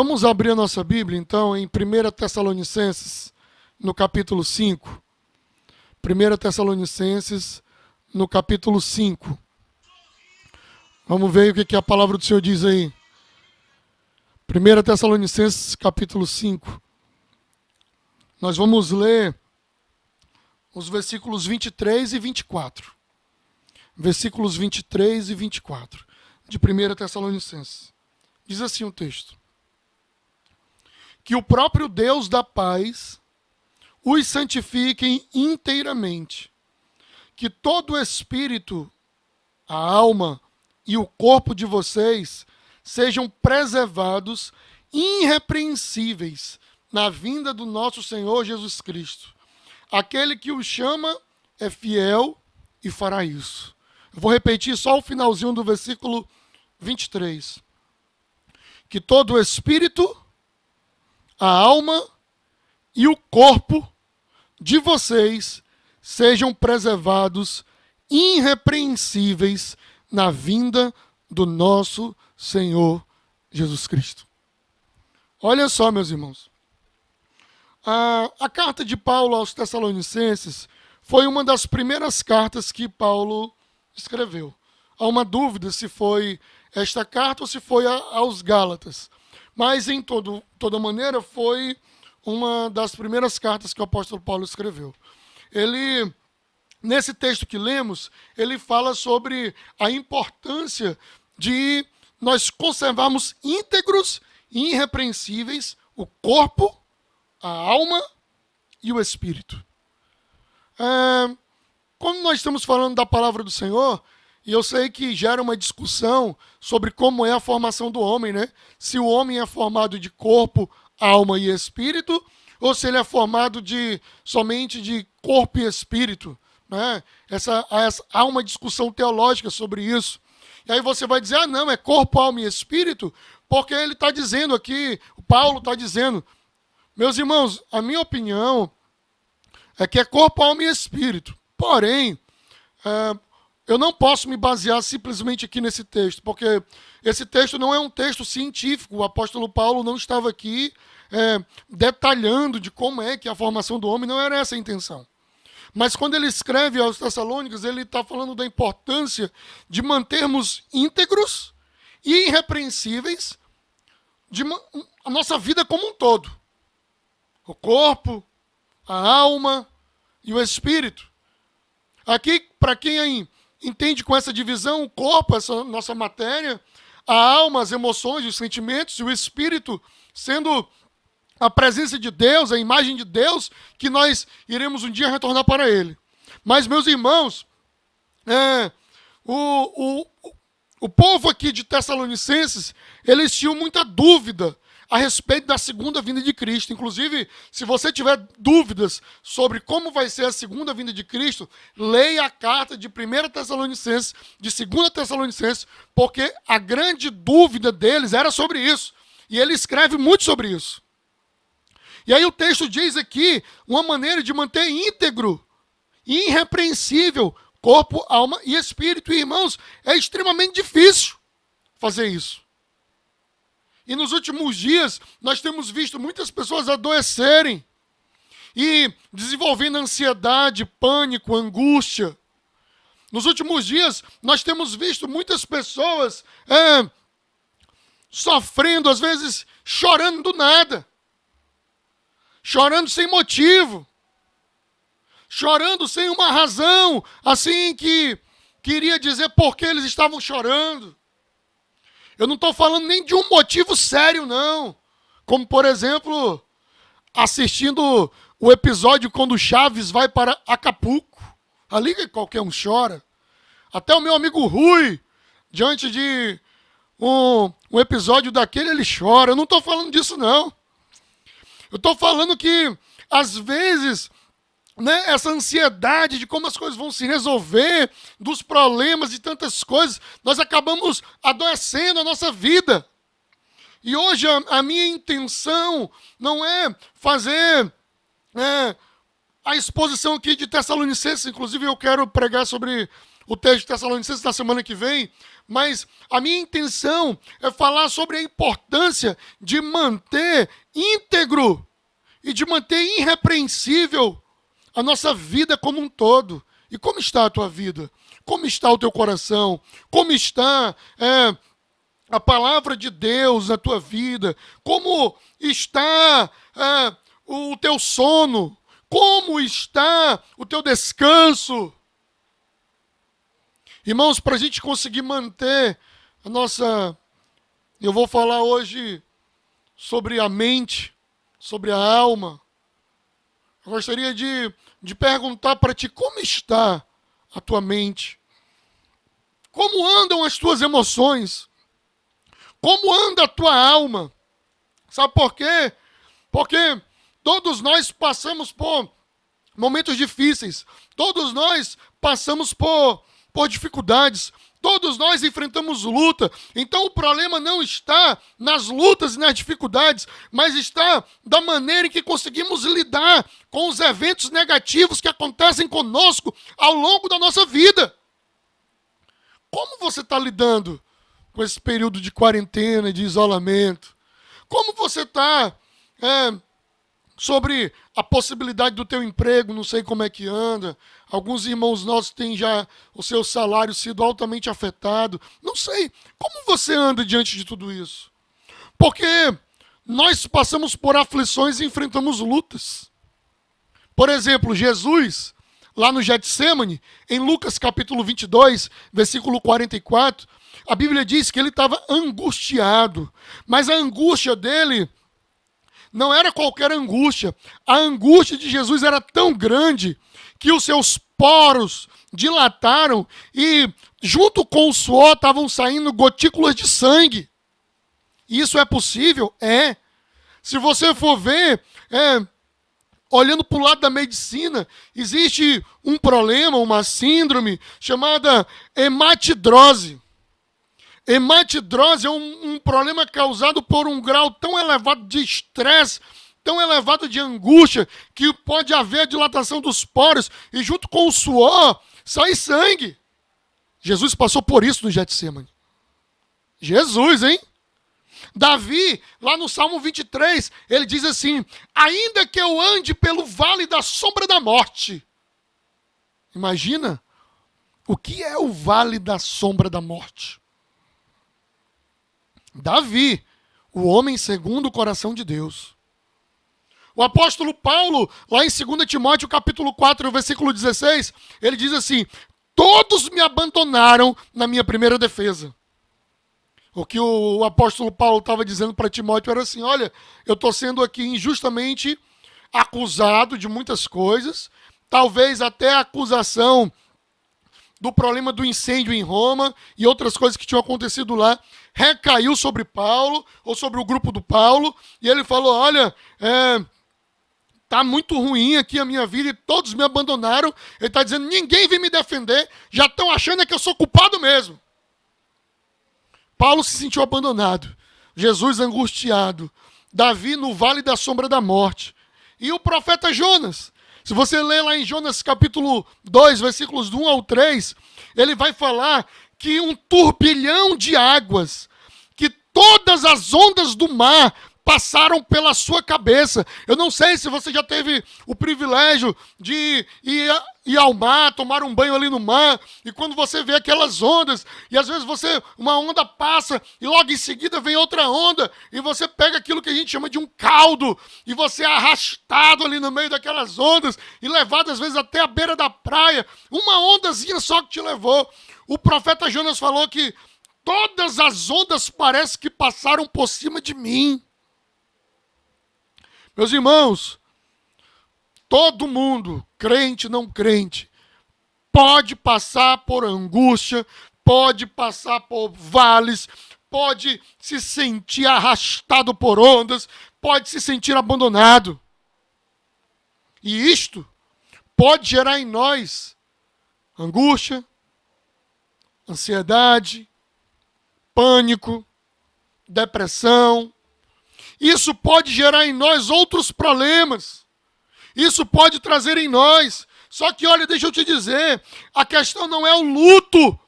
Vamos abrir a nossa Bíblia, então, em 1 Tessalonicenses, no capítulo 5. 1 Tessalonicenses, no capítulo 5. Vamos ver o que a palavra do Senhor diz aí. 1 Tessalonicenses, capítulo 5. Nós vamos ler os versículos 23 e 24. Versículos 23 e 24 de 1 Tessalonicenses. Diz assim o texto: que o próprio Deus da paz os santifique inteiramente, que todo o espírito, a alma e o corpo de vocês sejam preservados irrepreensíveis na vinda do nosso Senhor Jesus Cristo. Aquele que o chama é fiel e fará isso. Eu vou repetir só o finalzinho do versículo 23. Que todo o espírito, a alma e o corpo de vocês sejam preservados irrepreensíveis na vinda do nosso Senhor Jesus Cristo. Olha só, meus irmãos. A carta de Paulo aos Tessalonicenses foi uma das primeiras cartas que Paulo escreveu. Há uma dúvida se foi esta carta ou se foi aos Gálatas. Mas, em toda maneira, foi uma das primeiras cartas que o apóstolo Paulo escreveu. Ele, nesse texto que lemos, ele fala sobre a importância de nós conservarmos íntegros e irrepreensíveis o corpo, a alma e o espírito. Quando nós estamos falando da palavra do Senhor, e eu sei que gera uma discussão sobre como é a formação do homem, né? Se o homem é formado de corpo, alma e espírito, ou se ele é formado somente de corpo e espírito, né? Há uma discussão teológica sobre isso. E aí você vai dizer, não, é corpo, alma e espírito, porque ele está dizendo aqui, o Paulo está dizendo. Meus irmãos, a minha opinião é que é corpo, alma e espírito. Porém, eu não posso me basear simplesmente aqui nesse texto, porque esse texto não é um texto científico. O apóstolo Paulo não estava aqui detalhando de como é que a formação do homem, não era essa a intenção. Mas quando ele escreve aos Tessalônicos, ele está falando da importância de mantermos íntegros e irrepreensíveis a nossa vida como um todo. O corpo, a alma e o espírito. Aqui, para quem entende com essa divisão, o corpo, essa nossa matéria, a alma, as emoções, os sentimentos, e o espírito sendo a presença de Deus, a imagem de Deus, que nós iremos um dia retornar para Ele. Mas, meus irmãos, o povo aqui de Tessalonicenses, eles tinham muita dúvida a respeito da segunda vinda de Cristo. Inclusive, se você tiver dúvidas sobre como vai ser a segunda vinda de Cristo, leia a carta de 1 Tessalonicenses, de 2 Tessalonicenses, porque a grande dúvida deles era sobre isso. E ele escreve muito sobre isso. E aí o texto diz aqui uma maneira de manter íntegro, irrepreensível, corpo, alma e espírito. E, irmãos, é extremamente difícil fazer isso. E nos últimos dias, nós temos visto muitas pessoas adoecerem e desenvolvendo ansiedade, pânico, angústia. Nos últimos dias, nós temos visto muitas pessoas sofrendo, às vezes chorando do nada. Chorando sem motivo. Chorando sem uma razão, assim que queria dizer por que eles estavam chorando. Eu não estou falando nem de um motivo sério, não. Como, por exemplo, assistindo o episódio quando o Chaves vai para Acapulco. Ali que qualquer um chora. Até o meu amigo Rui, diante de um episódio daquele, ele chora. Eu não estou falando disso, não. Eu estou falando que, às vezes, né, essa ansiedade de como as coisas vão se resolver, dos problemas e tantas coisas, nós acabamos adoecendo a nossa vida. E hoje a minha intenção não é fazer a exposição aqui de Tessalonicenses, inclusive eu quero pregar sobre o texto de Tessalonicenses na semana que vem, mas a minha intenção é falar sobre a importância de manter íntegro e de manter irrepreensível a nossa vida como um todo. E como está a tua vida? Como está o teu coração? Como está a palavra de Deus na tua vida? Como está o teu sono? Como está o teu descanso? Irmãos, para a gente conseguir manter a nossa... Eu vou falar hoje sobre a mente, sobre a alma. Eu gostaria de perguntar para ti, como está a tua mente? Como andam as tuas emoções? Como anda a tua alma? Sabe por quê? Porque todos nós passamos por momentos difíceis. Todos nós passamos por dificuldades. Todos nós enfrentamos luta. Então o problema não está nas lutas e nas dificuldades, mas está da maneira em que conseguimos lidar com os eventos negativos que acontecem conosco ao longo da nossa vida. Como você está lidando com esse período de quarentena, de isolamento? Como você está sobre a possibilidade do teu emprego? Não sei como é que anda. Alguns irmãos nossos têm já o seu salário sido altamente afetado. Não sei. Como você anda diante de tudo isso? Porque nós passamos por aflições e enfrentamos lutas. Por exemplo, Jesus, lá no Getsêmani, em Lucas capítulo 22, versículo 44, a Bíblia diz que ele estava angustiado. Mas a angústia dele não era qualquer angústia. A angústia de Jesus era tão grande que os seus poros dilataram e junto com o suor estavam saindo gotículas de sangue. Isso é possível? É. Se você for ver, olhando para o lado da medicina, existe um problema, uma síndrome chamada hematidrose. Hematidrose é um problema causado por um grau tão elevado de estresse, tão elevado de angústia, que pode haver a dilatação dos poros e junto com o suor sai sangue. Jesus passou por isso no Getsêmani. Jesus, hein? Davi, lá no Salmo 23, ele diz assim: ainda que eu ande pelo vale da sombra da morte. Imagina o que é o vale da sombra da morte. Davi, o homem segundo o coração de Deus. O apóstolo Paulo, lá em 2 Timóteo capítulo 4, versículo 16, ele diz assim: todos me abandonaram na minha primeira defesa. O que o apóstolo Paulo estava dizendo para Timóteo era assim: olha, eu estou sendo aqui injustamente acusado de muitas coisas, talvez até a acusação do problema do incêndio em Roma e outras coisas que tinham acontecido lá, recaiu sobre Paulo, ou sobre o grupo do Paulo, e ele falou: olha, tá muito ruim aqui a minha vida e todos me abandonaram. Ele está dizendo: ninguém vem me defender, já estão achando que eu sou culpado mesmo. Paulo se sentiu abandonado, Jesus angustiado, Davi no vale da sombra da morte. E o profeta Jonas, se você ler lá em Jonas capítulo 2, versículos 1 ao 3, ele vai falar que um turbilhão de águas, que todas as ondas do mar passaram pela sua cabeça. Eu não sei se você já teve o privilégio de ir ao mar, tomar um banho ali no mar, e quando você vê aquelas ondas, e às vezes uma onda passa, e logo em seguida vem outra onda, e você pega aquilo que a gente chama de um caldo, e você é arrastado ali no meio daquelas ondas, e levado às vezes até a beira da praia, uma ondazinha só que te levou. O profeta Jonas falou que todas as ondas parece que passaram por cima de mim. Meus irmãos, todo mundo, crente, não crente, pode passar por angústia, pode passar por vales, pode se sentir arrastado por ondas, pode se sentir abandonado. E isto pode gerar em nós angústia, ansiedade, pânico, depressão. Isso pode gerar em nós outros problemas. Isso pode trazer em nós Só que, olha, deixa eu te dizer, a questão não é o luto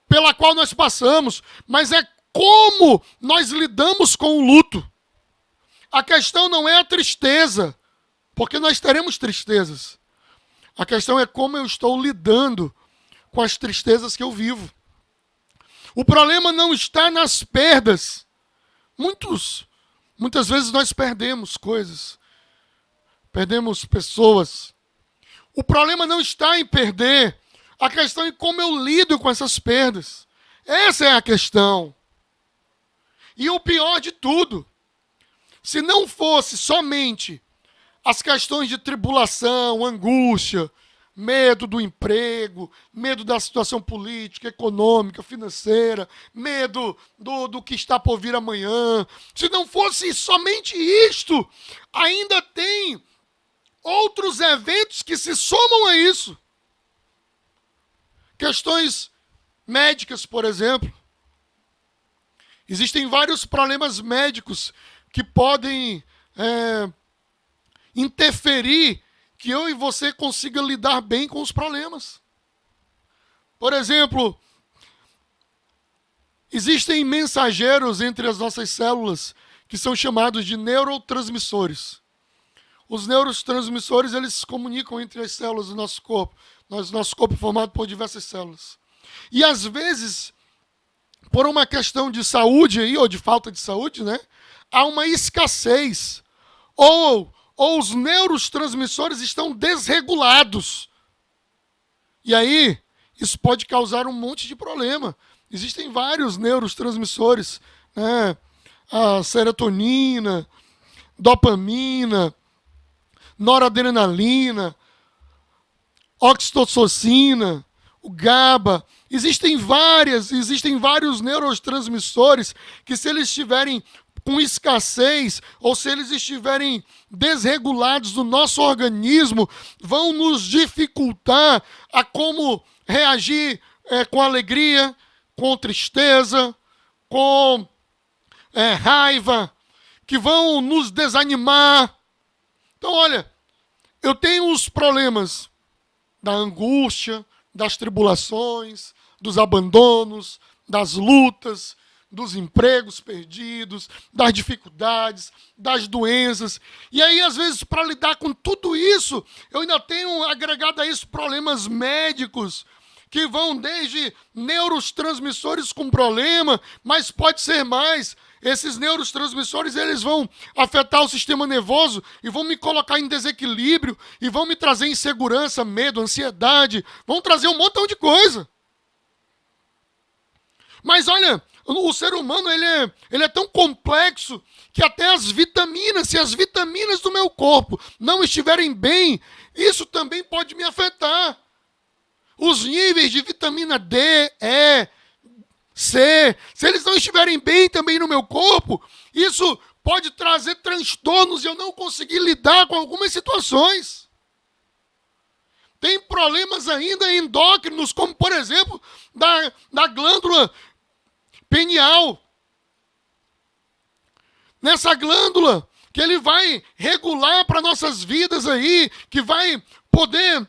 pela qual nós passamos, mas é como nós lidamos com o luto. A questão não é a tristeza, porque nós teremos tristezas. A questão é como eu estou lidando com as tristezas que eu vivo. O problema não está nas perdas. Muitas vezes nós perdemos coisas. Perdemos pessoas. O problema não está em perder. A questão é como eu lido com essas perdas. Essa é a questão. E o pior de tudo, se não fosse somente as questões de tribulação, angústia, medo do emprego, medo da situação política, econômica, financeira, medo do que está por vir amanhã. Se não fosse somente isto, ainda tem outros eventos que se somam a isso. Questões médicas, por exemplo. Existem vários problemas médicos que podem interferir que eu e você consiga lidar bem com os problemas. Por exemplo, existem mensageiros entre as nossas células que são chamados de neurotransmissores. Os neurotransmissores, eles se comunicam entre as células do nosso corpo. Nosso corpo é formado por diversas células. E às vezes, por uma questão de saúde aí, ou de falta de saúde, né, há uma escassez. Ou os neurotransmissores estão desregulados. E aí, isso pode causar um monte de problema. Existem vários neurotransmissores, né? A serotonina, dopamina, noradrenalina, oxitocina, o GABA. Existem vários neurotransmissores que, se eles estiverem com escassez ou se eles estiverem desregulados no nosso organismo, vão nos dificultar a como reagir com alegria, com tristeza, com raiva, que vão nos desanimar. Então, olha, eu tenho os problemas da angústia, das tribulações, dos abandonos, das lutas, dos empregos perdidos, das dificuldades, das doenças. E aí, às vezes, para lidar com tudo isso, eu ainda tenho agregado a isso problemas médicos, que vão desde neurotransmissores com problema, mas pode ser mais. Esses neurotransmissores, eles vão afetar o sistema nervoso e vão me colocar em desequilíbrio e vão me trazer insegurança, medo, ansiedade, vão trazer um montão de coisa. Mas olha, o ser humano, ele é tão complexo que até as vitaminas, se as vitaminas do meu corpo não estiverem bem, isso também pode me afetar. Os níveis de vitamina D, E, C, se eles não estiverem bem também no meu corpo, isso pode trazer transtornos e eu não conseguir lidar com algumas situações. Tem problemas ainda endócrinos, como, por exemplo, da glândula pineal. Nessa glândula que ele vai regular para nossas vidas aí, que vai poder,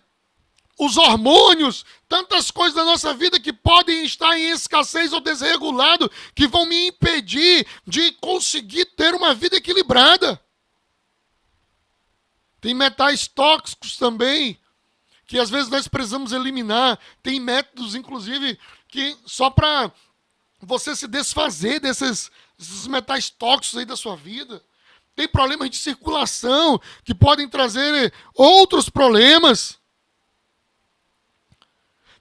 os hormônios, tantas coisas da nossa vida que podem estar em escassez ou desregulado, que vão me impedir de conseguir ter uma vida equilibrada. Tem metais tóxicos também, que às vezes nós precisamos eliminar. Tem métodos, inclusive, que só para você se desfazer desses metais tóxicos aí da sua vida. Tem problemas de circulação que podem trazer outros problemas.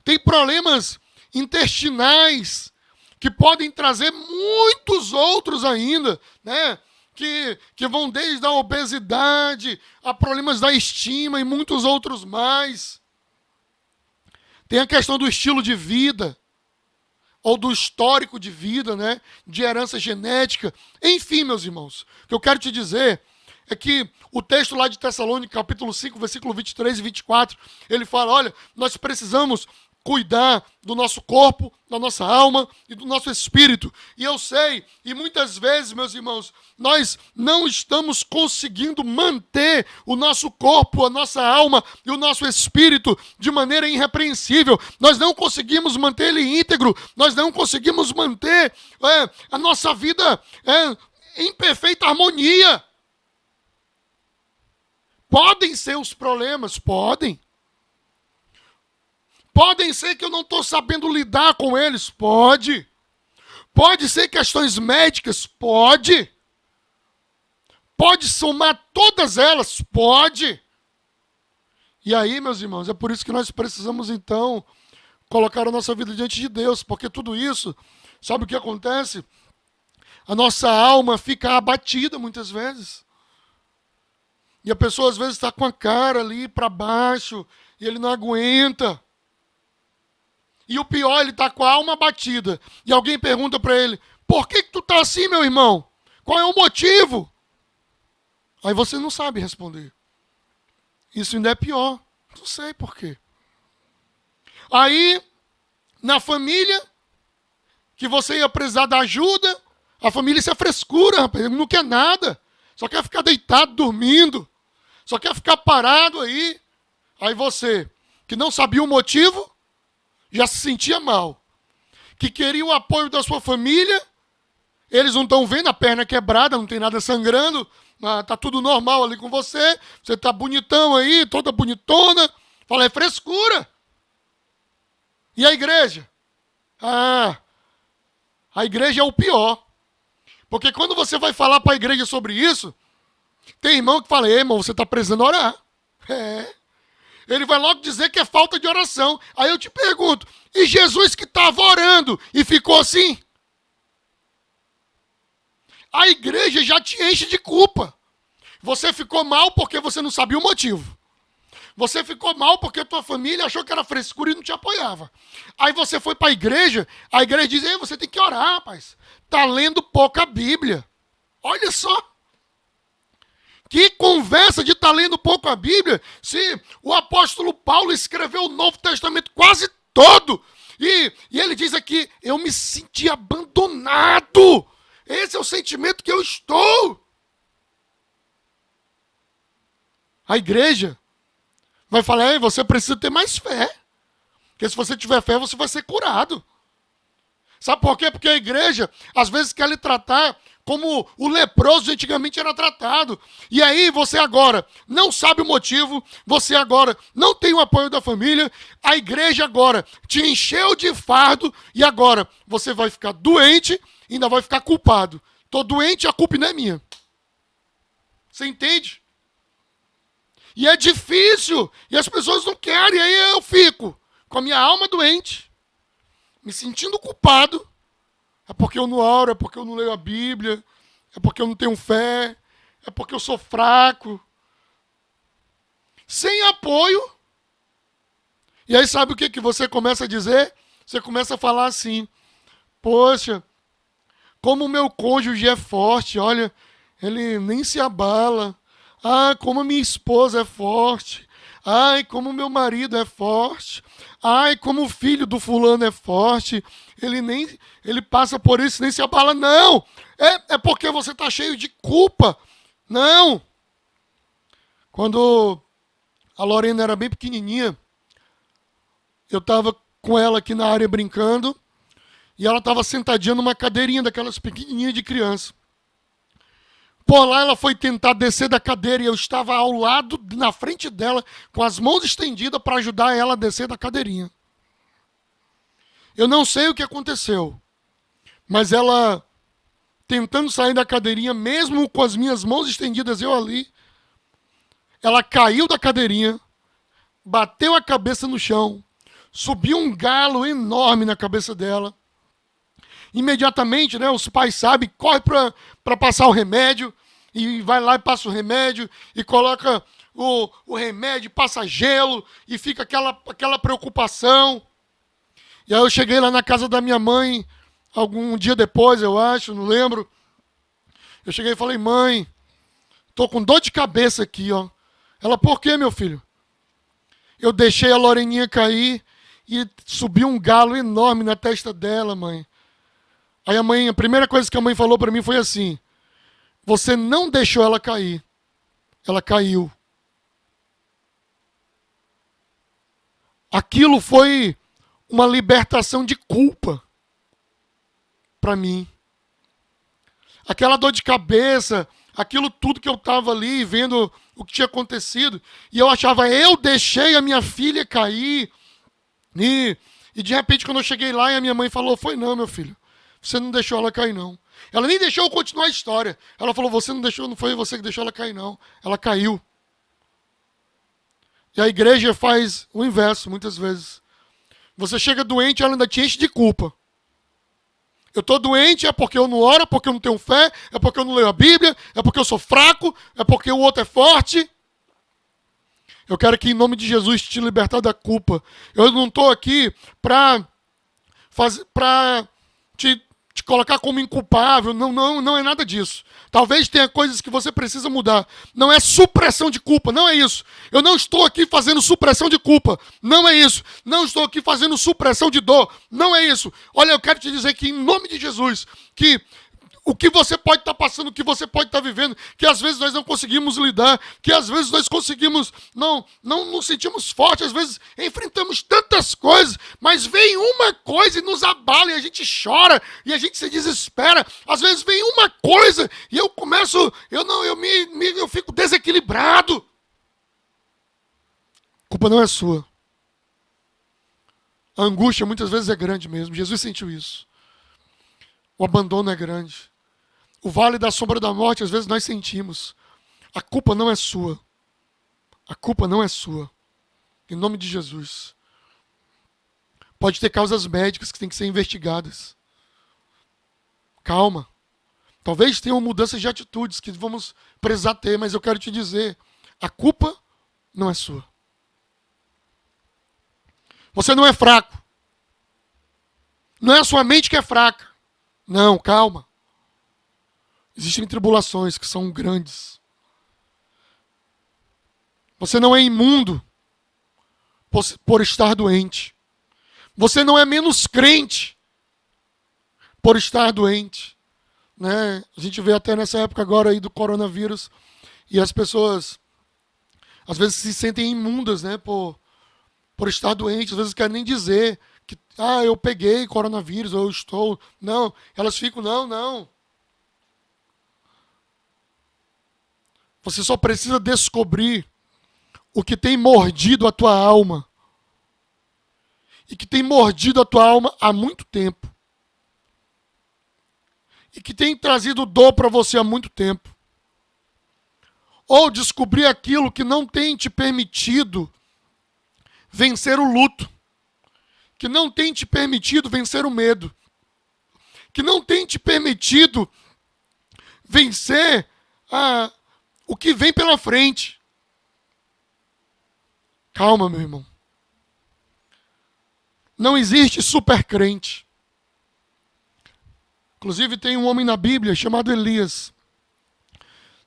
Tem problemas intestinais que podem trazer muitos outros ainda, né? Que vão desde a obesidade a problemas da estima e muitos outros mais. Tem a questão do estilo de vida, ou do histórico de vida, né? De herança genética. Enfim, meus irmãos, o que eu quero te dizer é que o texto lá de Tessalônica, capítulo 5, versículo 23 e 24, ele fala, olha, nós precisamos cuidar do nosso corpo, da nossa alma e do nosso espírito. E eu sei, e muitas vezes, meus irmãos, nós não estamos conseguindo manter o nosso corpo, a nossa alma e o nosso espírito de maneira irrepreensível. Nós não conseguimos manter ele íntegro, nós não conseguimos manter a nossa vida em perfeita harmonia. Podem ser os problemas, podem. Podem ser que eu não estou sabendo lidar com eles, pode. Pode ser questões médicas, pode. Pode somar todas elas, pode. E aí, meus irmãos, é por isso que nós precisamos, então, colocar a nossa vida diante de Deus, porque tudo isso, sabe o que acontece? A nossa alma fica abatida muitas vezes. E a pessoa às vezes está com a cara ali para baixo e ele não aguenta. E o pior, ele está com a alma abatida. E alguém pergunta para ele, por que tu está assim, meu irmão? Qual é o motivo? Aí você não sabe responder. Isso ainda é pior. Não sei por quê. Aí, na família, que você ia precisar da ajuda, a família se afrescura, rapaz, ele não quer nada. Só quer ficar deitado, dormindo. Só quer ficar parado aí. Aí você, que não sabia o motivo, já se sentia mal. Que queria o apoio da sua família, eles não estão vendo a perna quebrada, não tem nada sangrando, tá tudo normal ali com você, você tá bonitão aí, toda bonitona. Fala, é frescura. E a igreja? A igreja é o pior. Porque quando você vai falar para a igreja sobre isso, tem irmão que fala, irmão, você está precisando orar. Ele vai logo dizer que é falta de oração. Aí eu te pergunto, e Jesus que estava orando e ficou assim? A igreja já te enche de culpa. Você ficou mal porque você não sabia o motivo. Você ficou mal porque a tua família achou que era frescura e não te apoiava. Aí você foi para a igreja diz, ei, você tem que orar, rapaz. Tá lendo pouca Bíblia. Olha só. Que conversa de estar lendo pouco a Bíblia, se o apóstolo Paulo escreveu o Novo Testamento quase todo. E ele diz aqui, eu me senti abandonado. Esse é o sentimento que eu estou. A igreja vai falar, ei, você precisa ter mais fé. Porque se você tiver fé, você vai ser curado. Sabe por quê? Porque a igreja, às vezes, quer lhe tratar como o leproso antigamente era tratado. E aí você agora não sabe o motivo, você agora não tem o apoio da família, a igreja agora te encheu de fardo e agora você vai ficar doente e ainda vai ficar culpado. Tô doente, a culpa não é minha. Você entende? E é difícil, e as pessoas não querem, aí eu fico com a minha alma doente, me sentindo culpado. É porque eu não oro, é porque eu não leio a Bíblia, é porque eu não tenho fé, é porque eu sou fraco. Sem apoio. E aí sabe o que você começa a dizer? Você começa a falar assim, poxa, como o meu cônjuge é forte, olha, ele nem se abala. Ah, como a minha esposa é forte. Ai, como o meu marido é forte. Ai, como o filho do fulano é forte. Ele passa por isso, nem se abala. Não, é porque você está cheio de culpa. Não. Quando a Lorena era bem pequenininha, eu estava com ela aqui na área brincando, e ela estava sentadinha numa cadeirinha daquelas pequenininhas de criança. Por lá ela foi tentar descer da cadeira e eu estava ao lado, na frente dela, com as mãos estendidas para ajudar ela a descer da cadeirinha. Eu não sei o que aconteceu, mas ela, tentando sair da cadeirinha, mesmo com as minhas mãos estendidas, eu ali, ela caiu da cadeirinha, bateu a cabeça no chão, subiu um galo enorme na cabeça dela. Imediatamente, né, os pais sabem, corre para passar o remédio, e vai lá e passa o remédio, e coloca o remédio, passa gelo, e fica aquela preocupação. E aí eu cheguei lá na casa da minha mãe, algum dia depois, eu acho, não lembro. Eu cheguei e falei, mãe, tô com dor de cabeça aqui, ó. Ela, por quê, meu filho? Eu deixei a Loreninha cair, e subiu um galo enorme na testa dela, mãe. Aí a primeira coisa que a mãe falou para mim foi assim: você não deixou ela cair. Ela caiu. Aquilo foi uma libertação de culpa para mim. Aquela dor de cabeça, aquilo tudo que eu estava ali vendo o que tinha acontecido, e eu achava, eu deixei a minha filha cair. E de repente, quando eu cheguei lá, e a minha mãe falou, foi não, meu filho, você não deixou ela cair, não. Ela nem deixou eu continuar a história. Ela falou, você não deixou, não foi você que deixou ela cair, não. Ela caiu. E a igreja faz o inverso, muitas vezes. Você chega doente, ela ainda te enche de culpa. Eu estou doente, é porque eu não oro, é porque eu não tenho fé, é porque eu não leio a Bíblia, é porque eu sou fraco, é porque o outro é forte. Eu quero que, em nome de Jesus, te libertar da culpa. Eu não estou aqui para te colocar como inculpável. Não é nada disso. Talvez tenha coisas que você precisa mudar. Não é supressão de culpa, não é isso. Eu não estou aqui fazendo supressão de culpa. Não é isso. Não estou aqui fazendo supressão de dor. Não é isso. Olha, eu quero te dizer que, em nome de Jesus, que o que você pode estar passando, o que você pode estar vivendo, que às vezes nós não conseguimos lidar, que às vezes nós conseguimos, não nos sentimos fortes, às vezes enfrentamos tantas coisas, mas vem uma coisa e nos abala, e a gente chora, e a gente se desespera. Às vezes vem uma coisa e eu começo, eu fico desequilibrado. A culpa não é sua. A angústia muitas vezes é grande mesmo. Jesus sentiu isso. O abandono é grande. O vale da sombra da morte, às vezes nós sentimos. A culpa não é sua. A culpa não é sua. Em nome de Jesus. Pode ter causas médicas que têm que ser investigadas. Calma. Talvez tenham mudanças de atitudes que vamos precisar ter, mas eu quero te dizer, a culpa não é sua. Você não é fraco. Não é a sua mente que é fraca. Não, calma. Existem tribulações que são grandes. Você não é imundo por estar doente. Você não é menos crente por estar doente. Né? A gente vê até nessa época agora aí do coronavírus, e as pessoas às vezes se sentem imundas, né, por estar doente. Às vezes não querem nem dizer que eu peguei coronavírus, ou eu estou. Não, elas ficam, não. Você só precisa descobrir o que tem mordido a tua alma. E que tem mordido a tua alma há muito tempo. E que tem trazido dor para você há muito tempo. Ou descobrir aquilo que não tem te permitido vencer o luto. Que não tem te permitido vencer o medo. Que não tem te permitido vencer o que vem pela frente. Calma, meu irmão. Não existe super crente. Inclusive tem um homem na Bíblia chamado Elias.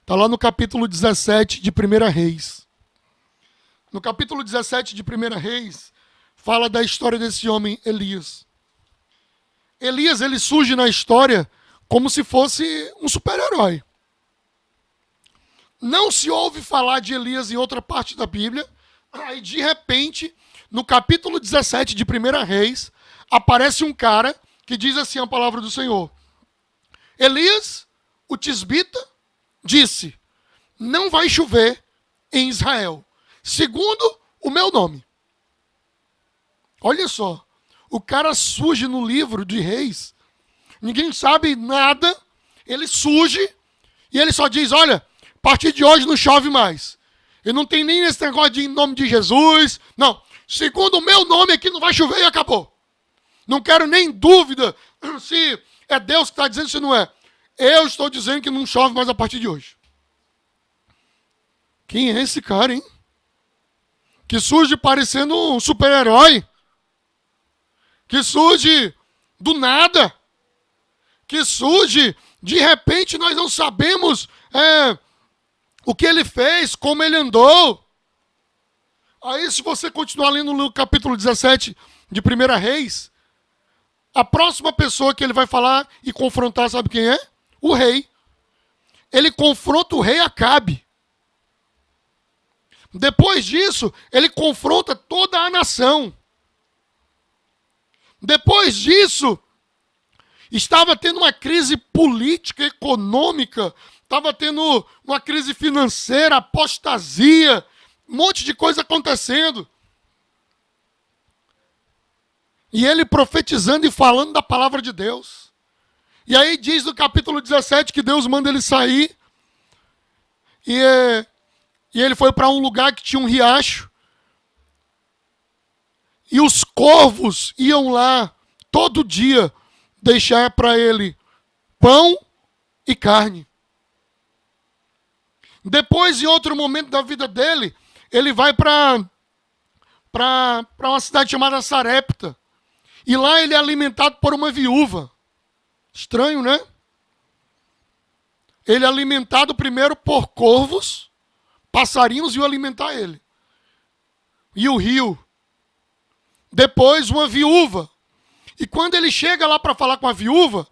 Está lá no capítulo 17 de 1 Reis. No capítulo 17 de 1 Reis, fala da história desse homem, Elias. Elias, ele surge na história como se fosse um super-herói. Não se ouve falar de Elias em outra parte da Bíblia. Aí, de repente, no capítulo 17 de 1 Reis, aparece um cara que diz assim a palavra do Senhor. Elias, o tisbita, disse, não vai chover em Israel, segundo o meu nome. Olha só, o cara surge no livro de Reis, ninguém sabe nada, ele surge e ele só diz, olha, a partir de hoje não chove mais. E não tem nem esse negócio de em nome de Jesus. Não. Segundo o meu nome aqui não vai chover e acabou. Não quero nem dúvida se é Deus que está dizendo se não é. Eu estou dizendo que não chove mais a partir de hoje. Quem é esse cara, hein? Que surge parecendo um super-herói. Que surge do nada. Que surge, de repente nós não sabemos o que ele fez, como ele andou. Aí, se você continuar lendo no capítulo 17 de 1 Reis, a próxima pessoa que ele vai falar e confrontar, sabe quem é? O rei. Ele confronta o rei Acabe. Depois disso, ele confronta toda a nação. Depois disso, estava tendo uma crise política, econômica, estava tendo uma crise financeira, apostasia, um monte de coisa acontecendo. E ele profetizando e falando da palavra de Deus. E aí diz no capítulo 17 que Deus manda ele sair. E ele foi para um lugar que tinha um riacho. E os corvos iam lá todo dia deixar para ele pão e carne. Depois, em outro momento da vida dele, ele vai para uma cidade chamada Sarepta. E lá ele é alimentado por uma viúva. Estranho, né? Ele é alimentado primeiro por corvos, passarinhos iam alimentar ele. E o rio. Depois uma viúva. E quando ele chega lá para falar com a viúva,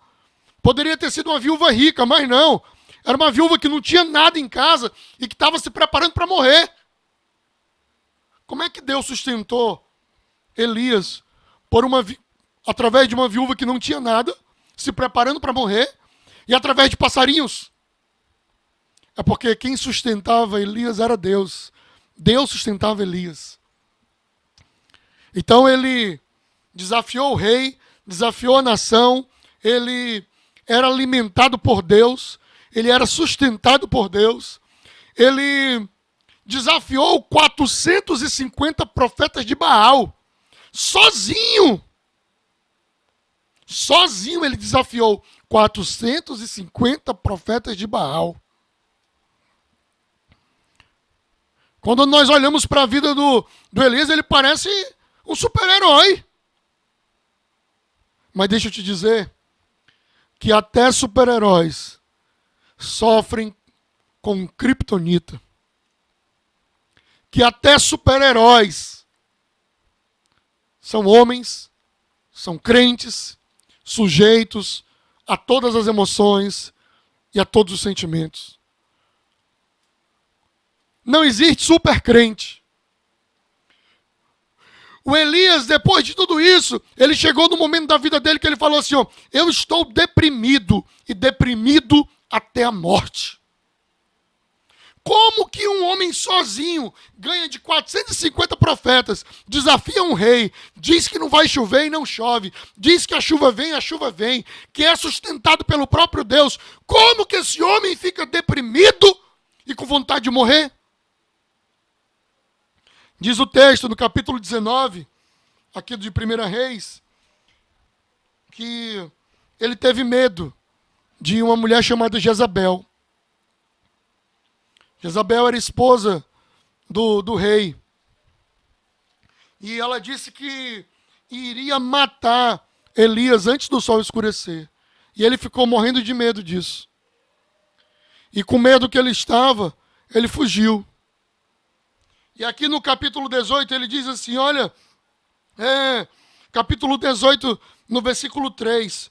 poderia ter sido uma viúva rica, mas não. Era uma viúva que não tinha nada em casa e que estava se preparando para morrer. Como é que Deus sustentou Elias através de uma viúva que não tinha nada, se preparando para morrer, e através de passarinhos? É porque quem sustentava Elias era Deus. Deus sustentava Elias. Então ele desafiou o rei, desafiou a nação, ele era alimentado por Deus, ele era sustentado por Deus, ele desafiou 450 profetas de Baal, sozinho. Sozinho ele desafiou 450 profetas de Baal. Quando nós olhamos para a vida do Elias, ele parece um super-herói. Mas deixa eu te dizer que até super-heróis sofrem com criptonita. Que até super-heróis são homens, são crentes, sujeitos a todas as emoções e a todos os sentimentos. Não existe super crente. O Elias, depois de tudo isso, ele chegou no momento da vida dele que ele falou assim, ó, eu estou deprimido e deprimido até a morte. Como que um homem sozinho ganha de 450 profetas, desafia um rei, diz que não vai chover e não chove, diz que a chuva vem, que é sustentado pelo próprio Deus. Como que esse homem fica deprimido e com vontade de morrer? Diz o texto no capítulo 19, aqui de 1 Reis, que ele teve medo de uma mulher chamada Jezabel. Jezabel era esposa do rei. E ela disse que iria matar Elias antes do sol escurecer. E ele ficou morrendo de medo disso. E com medo que ele estava, ele fugiu. E aqui no capítulo 18 ele diz assim, olha, capítulo 18, no versículo 3.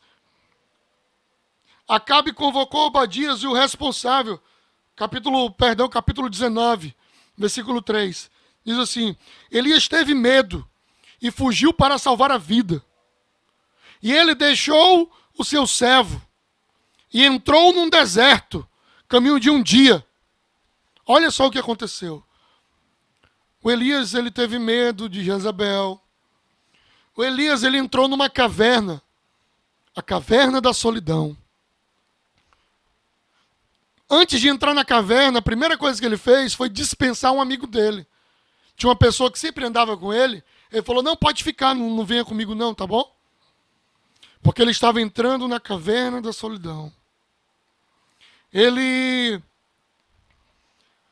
Acabe convocou Obadias e o responsável, capítulo 19, versículo 3. Diz assim, Elias teve medo e fugiu para salvar a vida. E ele deixou o seu servo e entrou num deserto, caminho de um dia. Olha só o que aconteceu. O Elias, ele teve medo de Jezabel. O Elias, ele entrou numa caverna, a caverna da solidão. Antes de entrar na caverna, a primeira coisa que ele fez foi dispensar um amigo dele. Tinha uma pessoa que sempre andava com ele. Ele falou, não, pode ficar, não venha comigo não, tá bom? Porque ele estava entrando na caverna da solidão. Ele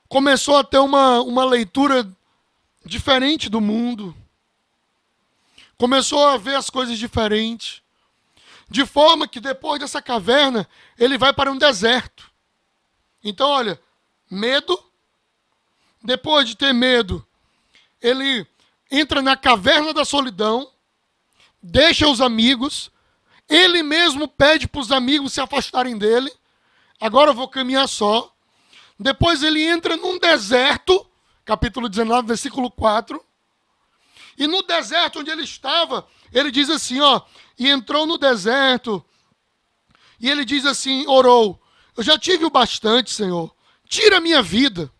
começou a ter uma leitura diferente do mundo. Começou a ver as coisas diferentes. De forma que depois dessa caverna, ele vai para um deserto. Então, olha, medo. Depois de ter medo, ele entra na caverna da solidão, deixa os amigos, ele mesmo pede para os amigos se afastarem dele. Agora eu vou caminhar só. Depois ele entra num deserto, capítulo 19, versículo 4. E no deserto onde ele estava, ele diz assim, ó, e entrou no deserto, e ele diz assim, orou, eu já tive o bastante, Senhor, tira a minha vida,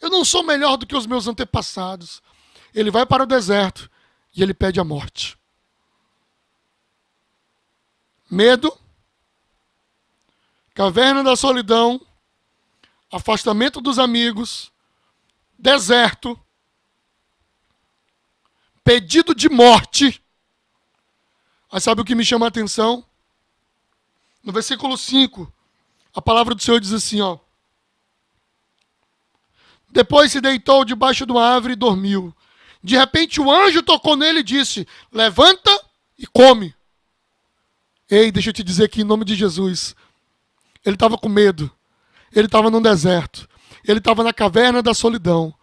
eu não sou melhor do que os meus antepassados. Ele vai para o deserto e ele pede a morte. Medo, caverna da solidão, afastamento dos amigos, deserto, pedido de morte. Aí sabe o que me chama a atenção? No versículo 5, a palavra do Senhor diz assim, ó. Depois se deitou debaixo de uma árvore e dormiu. De repente o anjo tocou nele e disse, levanta e come. Ei, deixa eu te dizer aqui em nome de Jesus. Ele estava com medo. Ele estava num deserto. Ele estava na caverna da solidão.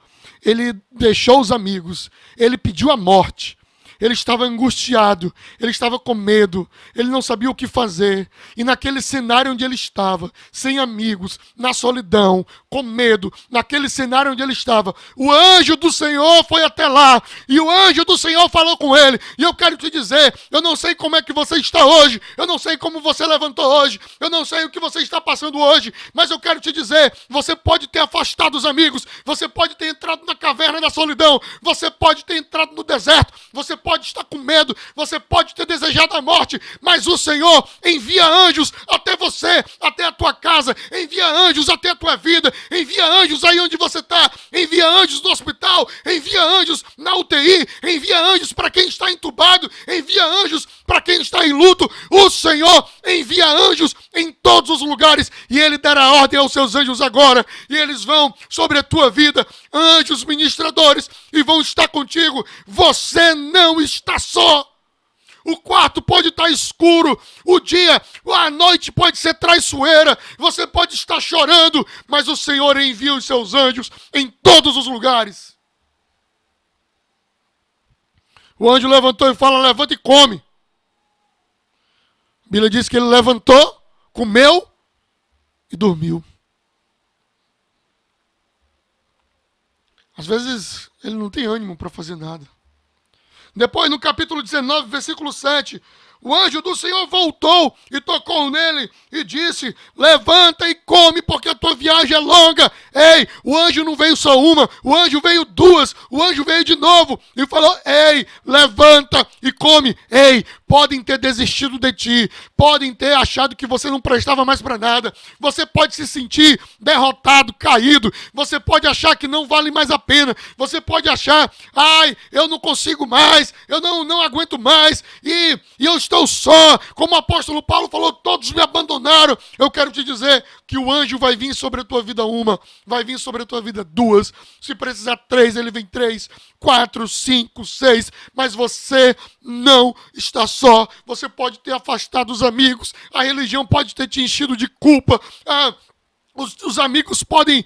Ele deixou os amigos. Ele pediu a morte. Ele estava angustiado, ele estava com medo, ele não sabia o que fazer. E naquele cenário onde ele estava, sem amigos, na solidão, com medo, naquele cenário onde ele estava, o anjo do Senhor foi até lá, e o anjo do Senhor falou com ele. E eu quero te dizer, eu não sei como é que você está hoje, eu não sei como você levantou hoje, eu não sei o que você está passando hoje, mas eu quero te dizer, você pode ter afastado os amigos, você pode ter entrado na caverna da solidão, você pode ter entrado no deserto, você pode estar com medo, você pode ter desejado a morte, mas o Senhor envia anjos até você, até a tua casa, envia anjos até a tua vida, envia anjos aí onde você está, envia anjos no hospital, envia anjos na UTI, envia anjos para quem está entubado, envia anjos para quem está em luto. O Senhor envia anjos em todos os lugares, e Ele dará ordem aos seus anjos agora, e eles vão sobre a tua vida, anjos ministradores, e vão estar contigo. Você não está só. O quarto pode estar escuro, o dia, a noite pode ser traiçoeira, você pode estar chorando, mas o Senhor envia os seus anjos em todos os lugares. O anjo levantou e fala, levanta e come. A Bíblia diz que ele levantou, comeu e dormiu. Às vezes ele não tem ânimo para fazer nada. Depois, no capítulo 19, versículo 7, o anjo do Senhor voltou e tocou nele e disse, levanta e come, porque a tua viagem é longa. Ei, o anjo não veio só uma, o anjo veio duas, o anjo veio de novo e falou, ei, levanta e come. Ei, podem ter desistido de ti, podem ter achado que você não prestava mais para nada, você pode se sentir derrotado, caído, você pode achar que não vale mais a pena, você pode achar, ai, eu não consigo mais, eu não aguento mais, e eu estou só, como o apóstolo Paulo falou, todos me abandonaram. Eu quero te dizer que o anjo vai vir sobre a tua vida uma, vai vir sobre a tua vida duas, se precisar três, ele vem três, 4, 5, 6, mas você não está só. Você pode ter afastado os amigos, a religião pode ter te enchido de culpa, os amigos podem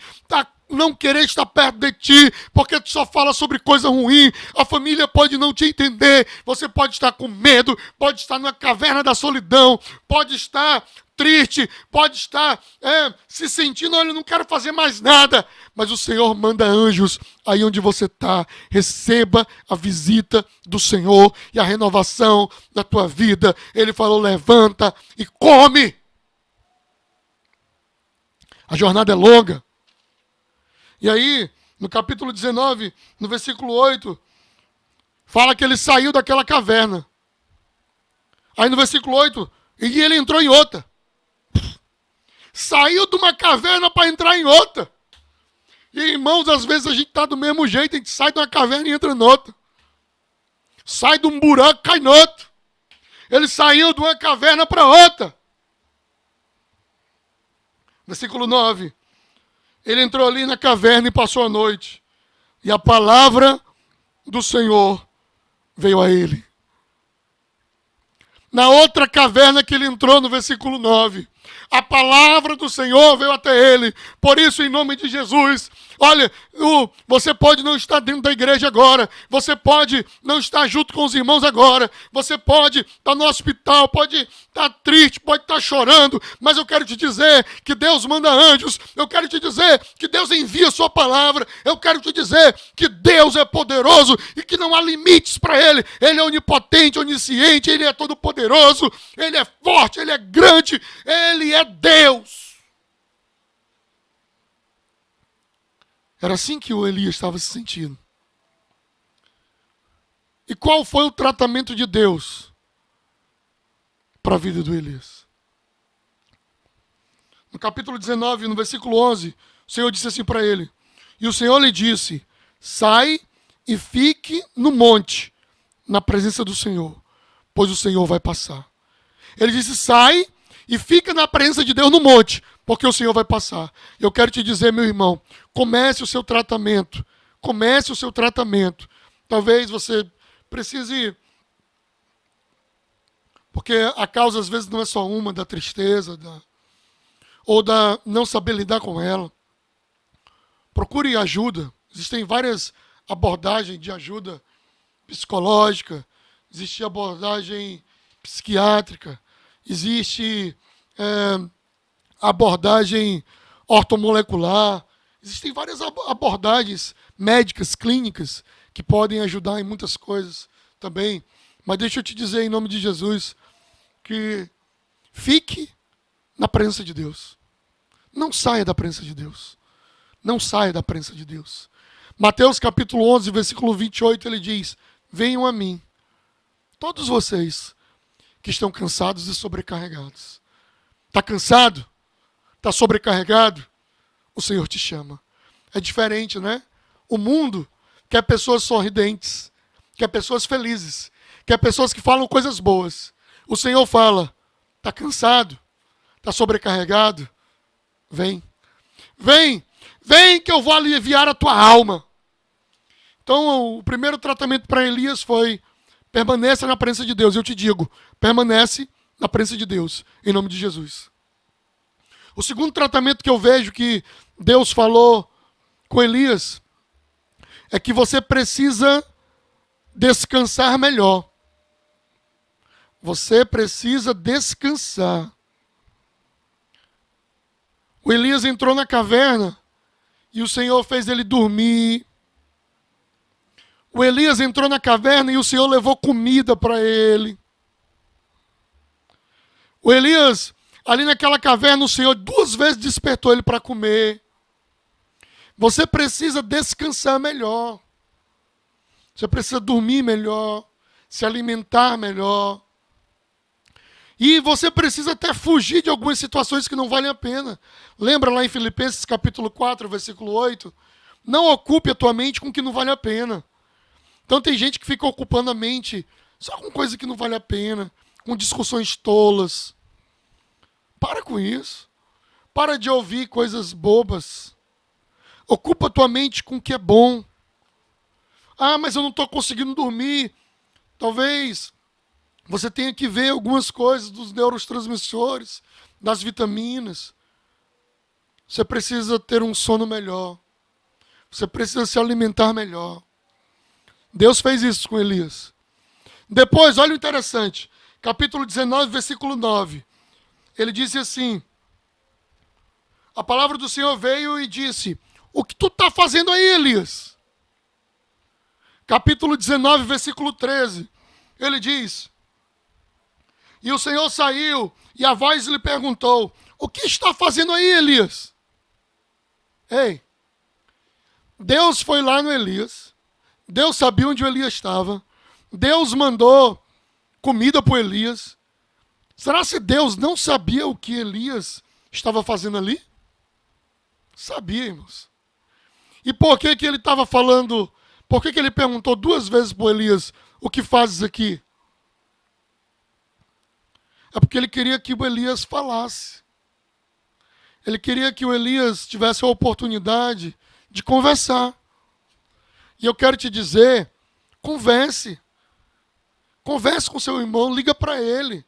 não querer estar perto de ti, porque tu só fala sobre coisa ruim, a família pode não te entender, você pode estar com medo, pode estar na caverna da solidão, pode estar triste, pode estar se sentindo, olha, eu não quero fazer mais nada, mas o Senhor manda anjos aí onde você está. Receba a visita do Senhor e a renovação da tua vida. Ele falou, levanta e come. A jornada é longa. E aí, no capítulo 19, no versículo 8, fala que ele saiu daquela caverna. Aí no versículo 8, e ele entrou em outra. Saiu de uma caverna para entrar em outra. E irmãos, às vezes a gente está do mesmo jeito, a gente sai de uma caverna e entra em outra. Sai de um buraco, cai no outro. Ele saiu de uma caverna para outra. Versículo 9. Ele entrou ali na caverna e passou a noite. E a palavra do Senhor veio a ele. Na outra caverna que ele entrou, no versículo 9, A palavra do Senhor veio até ele. Por isso, em nome de Jesus, olha, você pode não estar dentro da igreja agora, você pode não estar junto com os irmãos agora, você pode estar no hospital, pode estar triste, pode estar chorando, mas eu quero te dizer que Deus manda anjos, eu quero te dizer que Deus envia a sua palavra, eu quero te dizer que Deus é poderoso e que não há limites para ele. Ele é onipotente, onisciente, ele é todo poderoso, ele é forte, ele é grande, ele é Deus. Era assim que o Elias estava se sentindo. E qual foi o tratamento de Deus para a vida do Elias? No capítulo 19, no versículo 11, o Senhor disse assim para ele: e o Senhor lhe disse: sai e fique no monte, na presença do Senhor, pois o Senhor vai passar. Ele disse: sai e fica na presença de Deus no monte, porque o Senhor vai passar. Eu quero te dizer, meu irmão, comece o seu tratamento. Comece o seu tratamento. Talvez você precise... Porque a causa, às vezes, não é só uma, da tristeza, ou da não saber lidar com ela. Procure ajuda. Existem várias abordagens de ajuda psicológica, existe abordagem psiquiátrica, existe abordagem ortomolecular, existem várias abordagens médicas, clínicas, que podem ajudar em muitas coisas também. Mas deixa eu te dizer, em nome de Jesus, que fique na presença de Deus. Não saia da presença de Deus. Não saia da presença de Deus. Mateus capítulo 11, versículo 28, ele diz: venham a mim, todos vocês que estão cansados e sobrecarregados. Está cansado? Está sobrecarregado? O Senhor te chama. É diferente, né? O mundo quer pessoas sorridentes, quer pessoas felizes, quer pessoas que falam coisas boas. O Senhor fala: está cansado? Está sobrecarregado? Vem. Vem. Vem que eu vou aliviar a tua alma. Então, o primeiro tratamento para Elias foi: permaneça na presença de Deus. Eu te digo, permanece na presença de Deus, em nome de Jesus. O segundo tratamento que eu vejo que Deus falou com Elias é que você precisa descansar melhor. Você precisa descansar. O Elias entrou na caverna e o Senhor fez ele dormir. O Elias entrou na caverna e o Senhor levou comida para ele. O Elias, ali naquela caverna, o Senhor 2 vezes despertou ele para comer. Você precisa descansar melhor. Você precisa dormir melhor, se alimentar melhor. E você precisa até fugir de algumas situações que não valem a pena. Lembra lá em Filipenses capítulo 4, versículo 8? Não ocupe a tua mente com o que não vale a pena. Então tem gente que fica ocupando a mente só com coisa que não vale a pena, com discussões tolas. Para com isso. Para de ouvir coisas bobas. Ocupa a tua mente com o que é bom. Ah, mas eu não estou conseguindo dormir. Talvez você tenha que ver algumas coisas dos neurotransmissores, das vitaminas. Você precisa ter um sono melhor. Você precisa se alimentar melhor. Deus fez isso com Elias. Depois, olha o interessante. Capítulo 19, versículo 9. Ele disse assim: a palavra do Senhor veio e disse: o que tu está fazendo aí, Elias? Capítulo 19, versículo 13. Ele diz: e o Senhor saiu e a voz lhe perguntou: o que está fazendo aí, Elias? Ei, Deus foi lá no Elias. Deus sabia onde o Elias estava. Deus mandou comida para o Elias. Será que Deus não sabia o que Elias estava fazendo ali? Sabia, irmãos. E por que ele estava falando? Por que ele perguntou 2 vezes para o Elias: o que fazes aqui? É porque ele queria que o Elias falasse. Ele queria que o Elias tivesse a oportunidade de conversar. E eu quero te dizer, converse. Converse com seu irmão, liga para ele.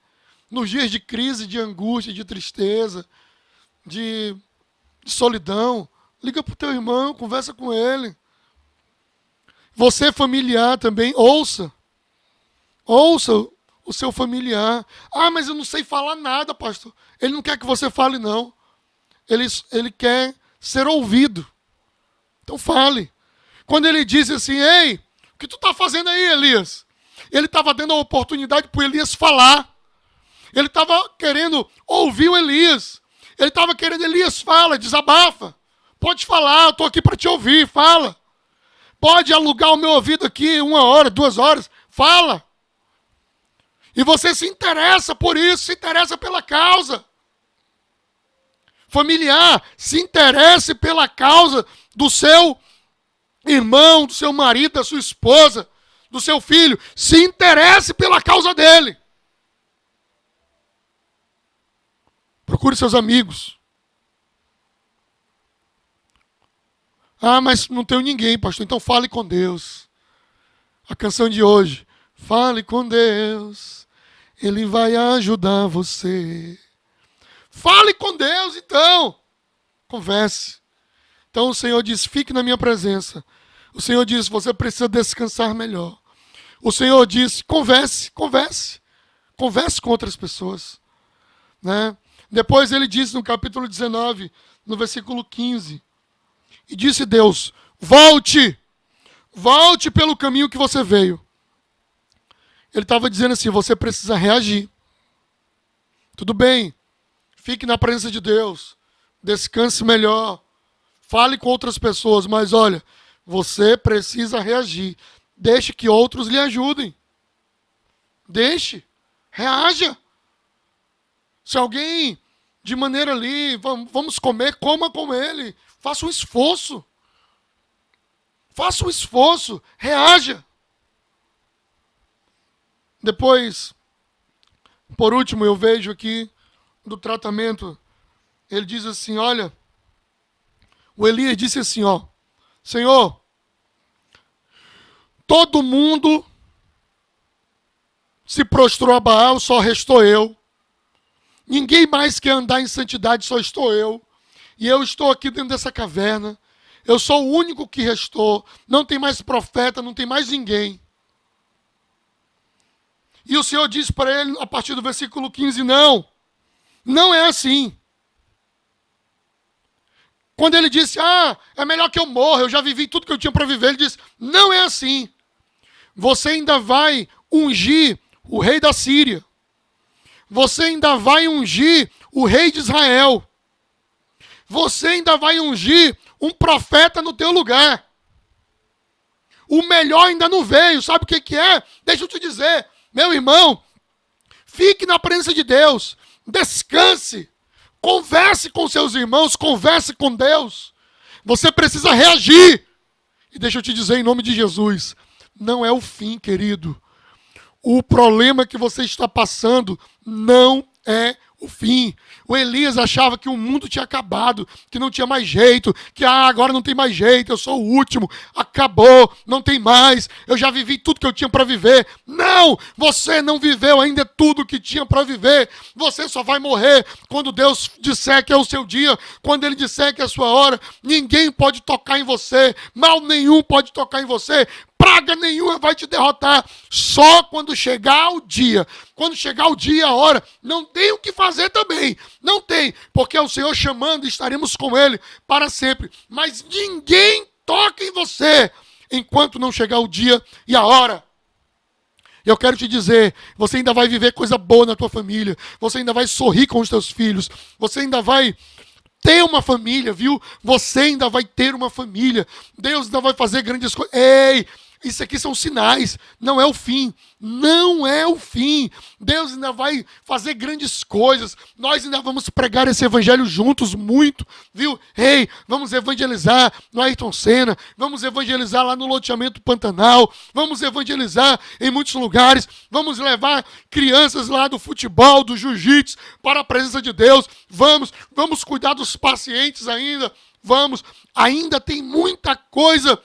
nos dias de crise, de angústia, de tristeza, de solidão, liga para o teu irmão, conversa com ele. Você, familiar, também, ouça o seu familiar. Ah, mas eu não sei falar nada, pastor. Ele não quer que você fale, não. Ele quer ser ouvido. Então fale. Quando ele disse assim, ei, o que tu está fazendo aí, Elias? Ele estava dando a oportunidade para o Elias falar. Ele estava querendo ouvir o Elias. Ele estava querendo, Elias, fala, desabafa. Pode falar, eu estou aqui para te ouvir, fala. Pode alugar o meu ouvido aqui 1 hora, 2 horas, fala. E você se interessa por isso, se interessa pela causa. Familiar, se interesse pela causa do seu irmão, do seu marido, da sua esposa, do seu filho. Se interesse pela causa dele. Procure seus amigos. Ah, mas não tenho ninguém, pastor. Então fale com Deus. A canção de hoje. Fale com Deus. Ele vai ajudar você. Fale com Deus, então. Converse. Então o Senhor diz, fique na minha presença. O Senhor diz, você precisa descansar melhor. O Senhor diz, converse. Converse com outras pessoas. Né? Depois ele diz no capítulo 19, no versículo 15. E disse Deus, volte pelo caminho que você veio. Ele estava dizendo assim, você precisa reagir. Tudo bem, fique na presença de Deus, descanse melhor, fale com outras pessoas, mas olha, você precisa reagir. Deixe que outros lhe ajudem. Deixe, reaja. Se alguém, de maneira ali, vamos comer, coma com ele. Faça um esforço. Faça um esforço. Reaja. Depois, por último, eu vejo aqui do tratamento, ele diz assim, olha, o Elias disse assim, ó, Senhor, todo mundo se prostrou a Baal, só restou eu. Ninguém mais quer andar em santidade, só estou eu. E eu estou aqui dentro dessa caverna. Eu sou o único que restou. Não tem mais profeta, não tem mais ninguém. E o Senhor diz para ele, a partir do versículo 15, não é assim. Quando ele disse, é melhor que eu morra, eu já vivi tudo que eu tinha para viver, ele disse, não é assim. Você ainda vai ungir o rei da Síria. Você ainda vai ungir o rei de Israel. Você ainda vai ungir um profeta no teu lugar. O melhor ainda não veio. Sabe o que é? Deixa eu te dizer. Meu irmão, fique na presença de Deus. Descanse. Converse com seus irmãos. Converse com Deus. Você precisa reagir. E deixa eu te dizer em nome de Jesus. Não é o fim, querido. O problema que você está passando não é o fim. O Elias achava que o mundo tinha acabado, que não tinha mais jeito, que agora não tem mais jeito, eu sou o último, acabou, não tem mais, eu já vivi tudo que eu tinha para viver. Não, você não viveu ainda tudo que tinha para viver. Você só vai morrer quando Deus disser que é o seu dia, quando Ele disser que é a sua hora. Ninguém pode tocar em você, mal nenhum pode tocar em você. Praga nenhuma vai te derrotar. Só quando chegar o dia. Quando chegar o dia, a hora, não tem o que fazer também. Não tem, porque é o Senhor chamando, estaremos com Ele para sempre. Mas ninguém toca em você enquanto não chegar o dia e a hora. Eu quero te dizer, você ainda vai viver coisa boa na tua família. Você ainda vai sorrir com os teus filhos. Você ainda vai ter uma família, viu? Você ainda vai ter uma família. Deus ainda vai fazer grandes coisas. Ei, isso aqui são sinais, não é o fim. Não é o fim. Deus ainda vai fazer grandes coisas. Nós ainda vamos pregar esse evangelho juntos muito, viu? Ei, vamos evangelizar no Ayrton Senna, vamos evangelizar lá no loteamento Pantanal, vamos evangelizar em muitos lugares, vamos levar crianças lá do futebol, do jiu-jitsu para a presença de Deus. Vamos cuidar dos pacientes ainda. Ainda tem muita coisa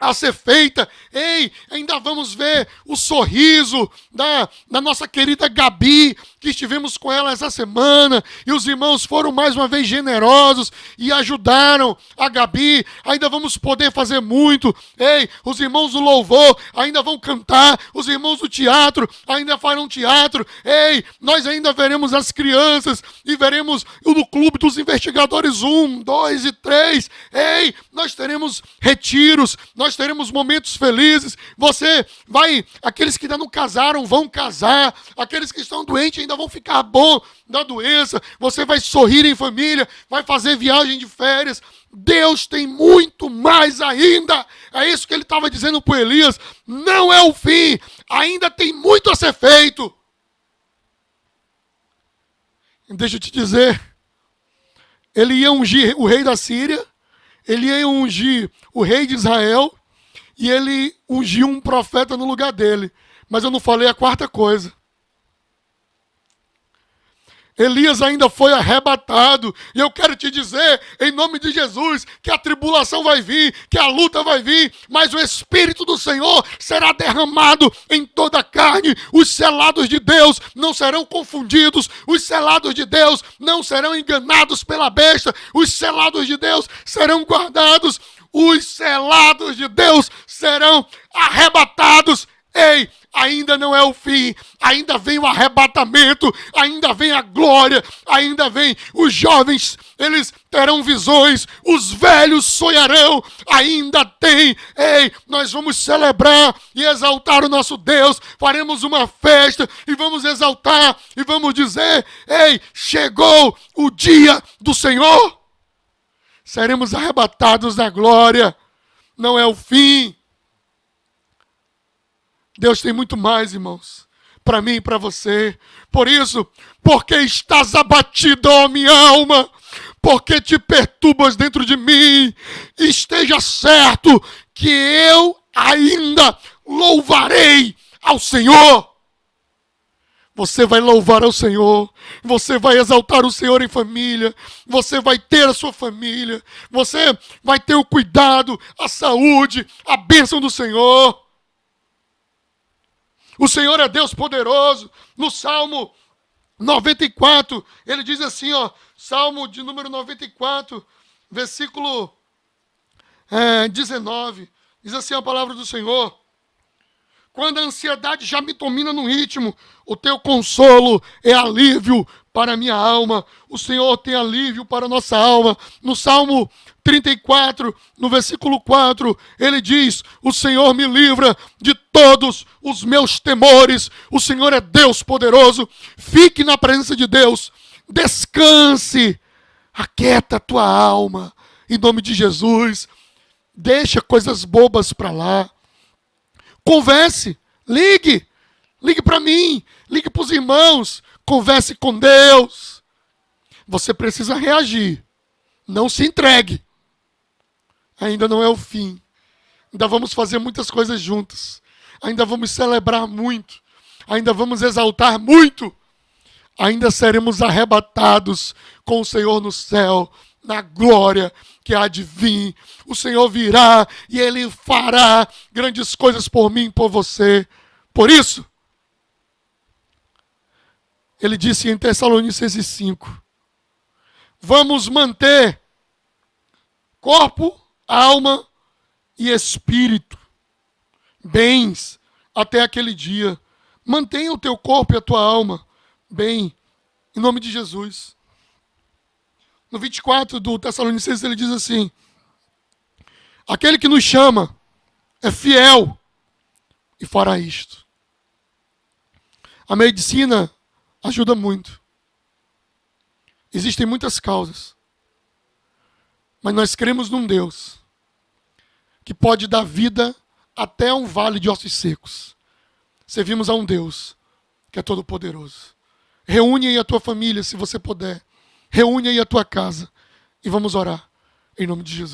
a ser feita. Ei, ainda vamos ver o sorriso da nossa querida Gabi, que estivemos com ela essa semana, e os irmãos foram mais uma vez generosos e ajudaram a Gabi. Ainda vamos poder fazer muito. Ei, os irmãos do louvor ainda vão cantar, os irmãos do teatro ainda farão teatro. Ei, nós ainda veremos as crianças e veremos no Clube dos Investigadores 1, 2 e 3. Ei, nós teremos retiros, nós teremos momentos felizes. Você vai, aqueles que ainda não casaram vão casar, aqueles que estão doentes ainda vão ficar bom da doença. Você vai sorrir em família, vai fazer viagem de férias. Deus tem muito mais ainda. É isso que ele estava dizendo para Elias. Não é o fim, ainda tem muito a ser feito. Deixa eu te dizer, ele ia ungir o rei da Síria, ele ia ungir o rei de Israel, e ele ungiu um profeta no lugar dele. Mas eu não falei a quarta coisa. Elias ainda foi arrebatado. E eu quero te dizer, em nome de Jesus, que a tribulação vai vir, que a luta vai vir, mas o Espírito do Senhor será derramado em toda a carne. Os selados de Deus não serão confundidos. Os selados de Deus não serão enganados pela besta. Os selados de Deus serão guardados. Os selados de Deus serão arrebatados. Ei, ainda não é o fim, ainda vem o arrebatamento, ainda vem a glória, ainda vem os jovens, eles terão visões, os velhos sonharão, ainda tem. Ei, nós vamos celebrar e exaltar o nosso Deus, faremos uma festa e vamos exaltar e vamos dizer, ei, chegou o dia do Senhor, seremos arrebatados da glória, não é o fim. Deus tem muito mais, irmãos, para mim e para você. Por isso, porque estás abatido, ó minha alma, porque te perturbas dentro de mim, esteja certo que eu ainda louvarei ao Senhor. Você vai louvar ao Senhor, você vai exaltar o Senhor em família, você vai ter a sua família, você vai ter o cuidado, a saúde, a bênção do Senhor. O Senhor é Deus poderoso. No Salmo 94, ele diz assim, ó, Salmo de número 94, versículo 19, diz assim a palavra do Senhor: quando a ansiedade já me domina no ritmo, o teu consolo é alívio para a minha alma. O Senhor tem alívio para a nossa alma. No Salmo 34, no versículo 4, ele diz: o Senhor me livra de todos os meus temores. O Senhor é Deus poderoso. Fique na presença de Deus. Descanse. Aquieta a tua alma. Em nome de Jesus. Deixa coisas bobas para lá. Converse. Ligue para mim. Ligue para os irmãos. Converse com Deus. Você precisa reagir. Não se entregue. Ainda não é o fim. Ainda vamos fazer muitas coisas juntos. Ainda vamos celebrar muito. Ainda vamos exaltar muito. Ainda seremos arrebatados com o Senhor no céu, na glória que há de vir. O Senhor virá e Ele fará grandes coisas por mim e por você. Por isso, ele disse em Tessalonicenses 5, vamos manter corpo, alma e espírito, bens, até aquele dia. Mantenha o teu corpo e a tua alma bem, em nome de Jesus. No 24 do Tessalonicenses ele diz assim: aquele que nos chama é fiel e fará isto. A medicina ajuda muito. Existem muitas causas. Mas nós cremos num Deus que pode dar vida até um vale de ossos secos. Servimos a um Deus que é todo poderoso. Reúne aí a tua família, se você puder. Reúne aí a tua casa. E vamos orar em nome de Jesus.